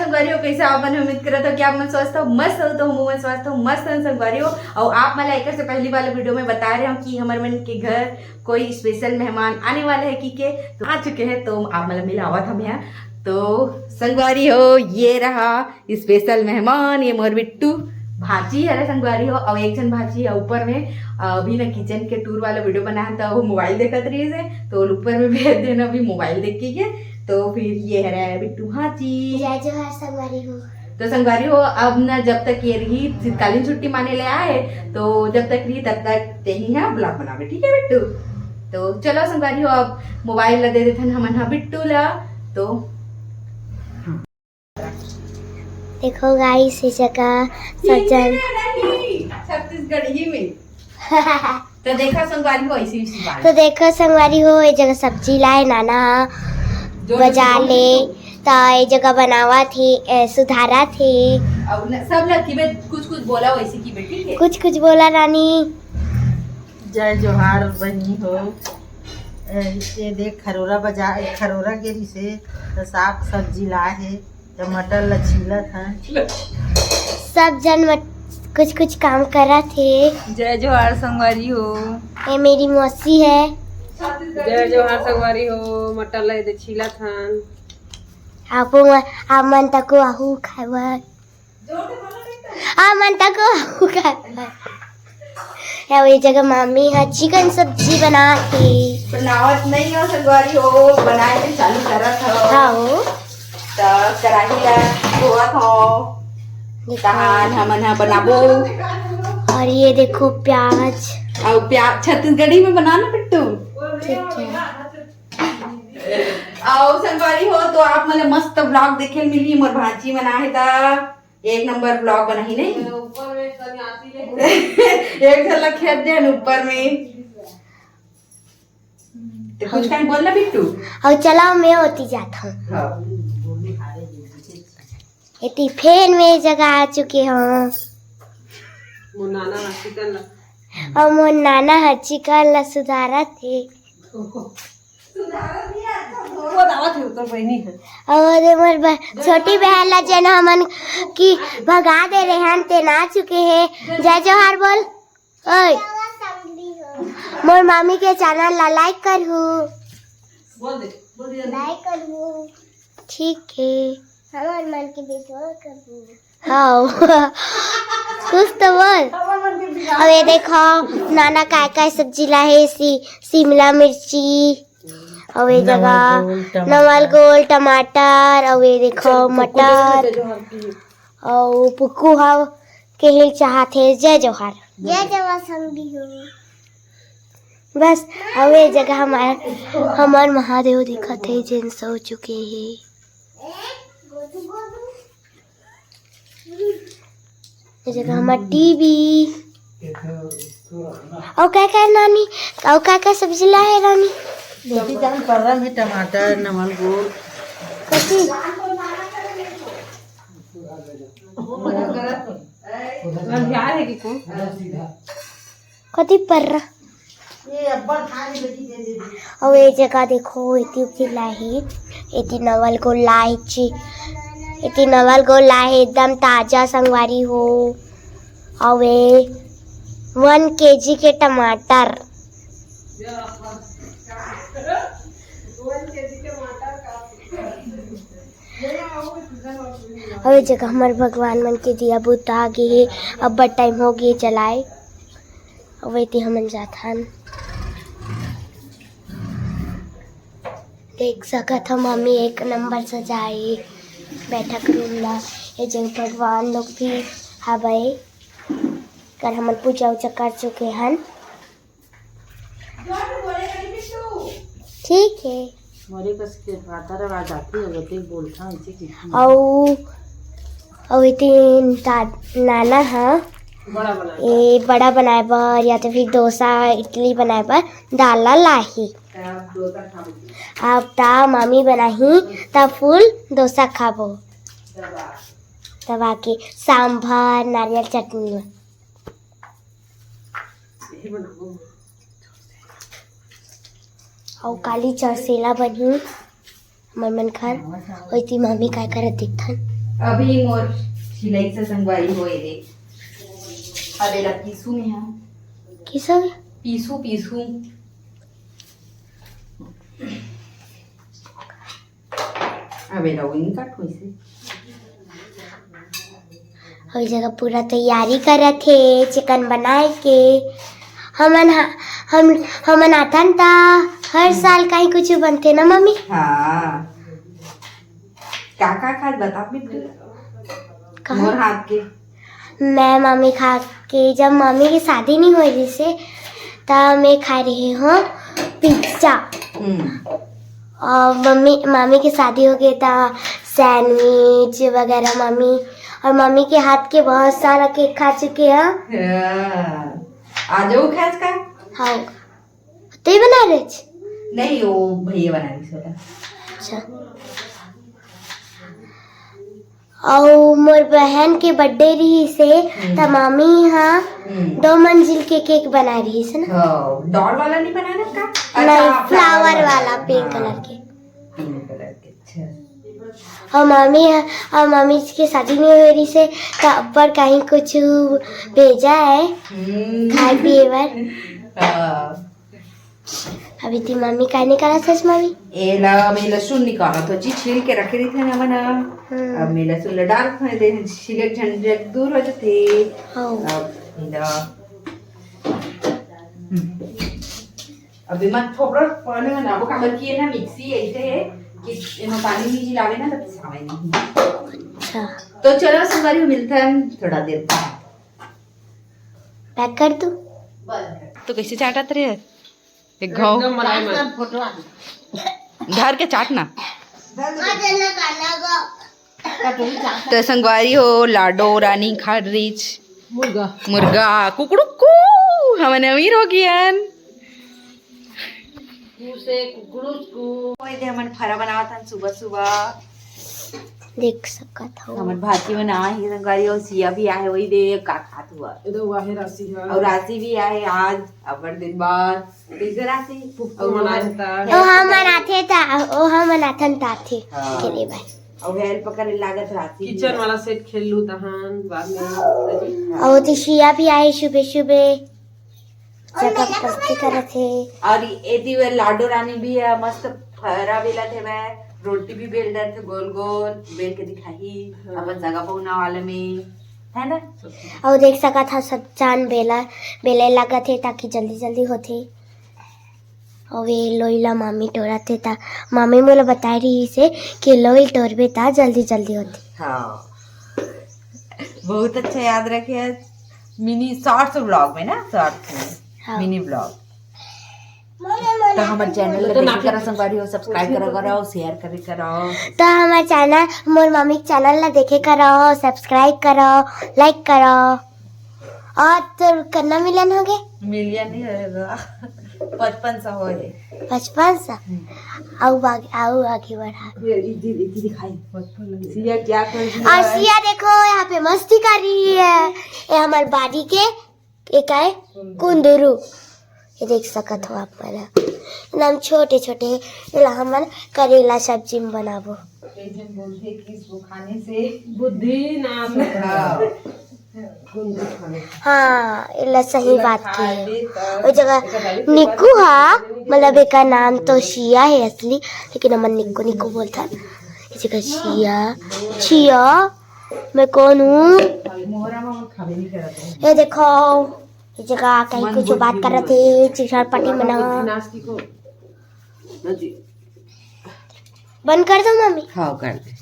संगवारी हो, कैसे आप मैंने उम्मीद करा था कि आप मन स्वस्थ हो, मस्त हो। तो हम स्वस्थ हो, मस्त हो संगवारी हो। और आप मला एक से पहली वाले वीडियो में बता रहे हो कि हमारे मन के घर कोई स्पेशल मेहमान आने वाले हैं के तो आ चुके हैं। तो आप मला मिलावा था यहाँ। तो संगवारी हो, ये रहा स्पेशल मेहमान, ये मोर बिट्टू भाजी है संगवारी हो। और एक जन भाजी है ऊपर में अभी ना किचन के टूर वाला वीडियो बनाया था, वो मोबाइल देखत रही से तो ऊपर में भेज देना अभी मोबाइल देख के। तो फिर ये है बिट्टू भाजी। जय जोहार संगवारी हो। तो संगवारी हो, अब ना जब तक ये रही शीतकालीन छुट्टी माने ले आए तो जब तक रही तब तक यही है ब्लॉग बनावे, ठीक है बिट्टू। तो चलो संगवारी हो, अब मोबाइल ला दे देते हम बिट्टू ला। तो देखो गाइस इस जगह सज्जन छत्तीसगढ़ी में तो देखा संगवारी हो ऐसी बात। तो देखो संगवारी हो, ये जगह सब्जी लाए नाना बाजार ले तो ये जगह बनावा थी, सुधारा थी। अब सब लड़की में कुछ कुछ बोला वैसे की बेटी के कुछ कुछ बोला रानी। जय जोहार बनी हो। ये देख खरोरा बाजार, खरोरा गेरी से तो साग सब्जी लाए है, टमाटर लचीलत है। सब जन कुछ कुछ काम करा थे। जय जोहार संगवारी हो। ये मेरी मौसी है। जय जोहार संगवारी हो। मटर ले दे छीला थान। आप मन तक आहू खावा, मन तक आहू खावा। ये जगह मामी है चिकन सब्जी बनाती। बनावत नहीं हो संगवारी हो, बनाए के चालू करत हो। हाँ तो कराही ला धोवत हो, तहान हमन हा बनाबो। और ये देखो प्याज और प्याज छत्तीसगढ़ी में बनाना बिट्टू। ठीक है। और संगवारी हो, तो आप मतलब मस्त ब्लॉग देखे मिली मोर भाजी बना है ता एक नंबर ब्लॉग बना ही नहीं। एक झलक खेत दे ऊपर में तो कुछ कहीं बोलना बिट्टू। और चलाओ मैं होती जाता हूँ। हाँ। इतनी फेन में जगह आ चुके हैं मुनाना चिकन और मोर नाना है चिकन ला सुधारा थे। वो दावत है तो बहनी है। और मोर छोटी बहन ला जन हमन की भगा दे रहे हैं ते ना चुके हैं। जय जोहार बोल। ओए मोर मामी के चैनल ला लाइक करहू। बोल दे लाइक करहू। ठीक है। हमार मन के बेटवा करहू। हाँ कुछ तो बोल। अब ये देखो नाना काय काय सब्जी लाए, शिमला मिर्ची और ये जगह नवल गोल टमाटर और ये देखो मटर और पुक्कू हाव के हिल चाहते। जय जोहार। जय जोहार संगी हो। बस अब ये जगह हमार महादेव दिखत है जिन सो चुके हैं। ये जगह हमार टीवी और क्या क्या नानी और क्या क्या सब्जी लाए रानी। रोटी जान परम है, टमाटर नमल गोल कथी बिहार है कि कौन कथी पर रहा। ये अब्बा खाने बेटी दे दे। और ये जगह देखो इतनी उतनी लाही, इतनी नवल को लाही, इतनी नवल को लाही एकदम ताजा संगवारी हो। और ये 1 kg के टमाटर। और ये जगह हमारे भगवान मन के दिया बुता आ गए, अब बड़ टाइम हो गए जलाए। और वही हमन जाथन देख सकत हम मम्मी एक नंबर सजाए बैठक रूम ला। ये जगह भगवान लोग भी हवे कर हमन पूजा उजा कर चुके हैं। ठीक है। मोरे कस के पाता रवा जाती है गते बोलता ऐसे की। और इतनी नाना है बड़ा बना ये बड़ा बनाए बर या तो फिर डोसा इडली बनाए बर दाल लाही। अब ता मामी बनाही तब फुल डोसा खाबो तब आके सांभर नारियल चटनी में। और काली चरसेला बनी मन मन खर होती मामी काय करत दिखन। अभी मोर सिलाई से संगवारी होए दे अबे ला पीसू में हां किसो पीसू पीसू अबे ला विंग कट होई से हर जगह पूरा तैयारी करत थे चिकन बनाए के हमन आथन ता हर साल कहीं कुछ बनते ना मम्मी। हाँ का खाद बता भी मोर हाथ के मैं मम्मी खा के जब मम्मी की शादी नहीं हुई थी से तब मैं खा रही हूँ पिज्जा और मम्मी की शादी हो गई था सैंडविच वगैरह मम्मी और मम्मी के हाथ के बहुत सारा केक खा चुके हैं। आ जाओ खास का हाँ तो ही बना रहे थे? नहीं वो भैया बना रही सोता अच्छा और मोर बहन के बर्थडे रही से तब मम्मी यहाँ 2 मंजिल के केक बना रही है ना। डॉल वाला नहीं बनाना का नहीं फ्लावर वाला पिंक कलर के पिंक कलर के अच्छा और मम्मी की शादी नहीं हो रही से तब पर कहीं कुछ भेजा है खाए पिए बार अभी ती मम्मी का निकाला सच मम्मी एला मैं लहसुन निकाला तो जी छील के रखे थे ना मना अब मैं लहसुन डाल कर दे छिलक झंझट दूर हो जाते अब इला अभी मत थोड़ा पानी में ना वो काबर किए ना मिक्सी ऐसे है कि इनो पानी में लावे ना तब सावे नहीं। अच्छा तो चलो संगवारी मिलते हैं थोड़ा देर पैक कर दूं तो कैसे चाटत रहे एक घाव घर के चाटना तो संगवारी हो लाडो रानी खाडरीच मुर्गा कुकड़ुक्कू हमने अमीर हो गया हमन फरा बनावा था सुबह सुबह देख सका था हमन भाती बना ही संगवारी और सिया भी आए वही दे का खात हुआ और राशि भी आए आज अबर दिन बाद कैसे राशि ओ हम मनाते था ओ हम मनाथन ताथे के लिए भाई और हेल्प पकड़ लागत राशि किचन वाला सेट खेल लू तहान बाद में और तो शिया भी आए सुबह सुबह जगह पस्ती करे थे और एती वे लाडो रानी भी है मस्त फरा बेला थे मैं रोटी भी बेल रहे थे गोल गोल बेल के दिखाई अपन जगह पहुना वाले में है ना और देख सका था सब जान बेले लगा थे ताकि जल्दी जल्दी होते और वे लोईला मामी टोरा थे ता मामी मोला बता रही से कि लोईल टोरबे ता जल्दी जल्दी होती। हाँ बहुत अच्छा याद रखे मिनी शॉर्ट्स ब्लॉग में ना शॉर्ट्स में हाँ। मिनी ब्लॉग तो हमारे चैनल देखे करो संगवारी हो सब्सक्राइब करो शेयर करो तो हमारे चैनल मोर मम्मी के चैनल ला देखे करो सब्सक्राइब करो लाइक करो और तो करना मिलन हो गए मिलियन नहीं होगा 5500 हो गए 55 आओ आगे बढ़ा सिया क्या कर रही और सिया देखो यहाँ पे मस्ती कर रही है ये हमारे बाड़ी के एक है कुंदरू ये देख सकत हो आप मेरा नाम छोटे छोटे हम करेला सब्जी में बनाबो बोलते कि इसको खाने से बुद्धि ना हाँ इला सही बात की है वो जगह निक्कू हा मतलब एक का नाम तो शिया है असली लेकिन हम निक्कू निक्कू बोलता है इस जगह शिया मैं कौन हूँ ये देखो इस जगह कहीं कुछ बात कर रहे थे चिड़िया पार्टी मना बंद कर दो मम्मी हाँ कर दे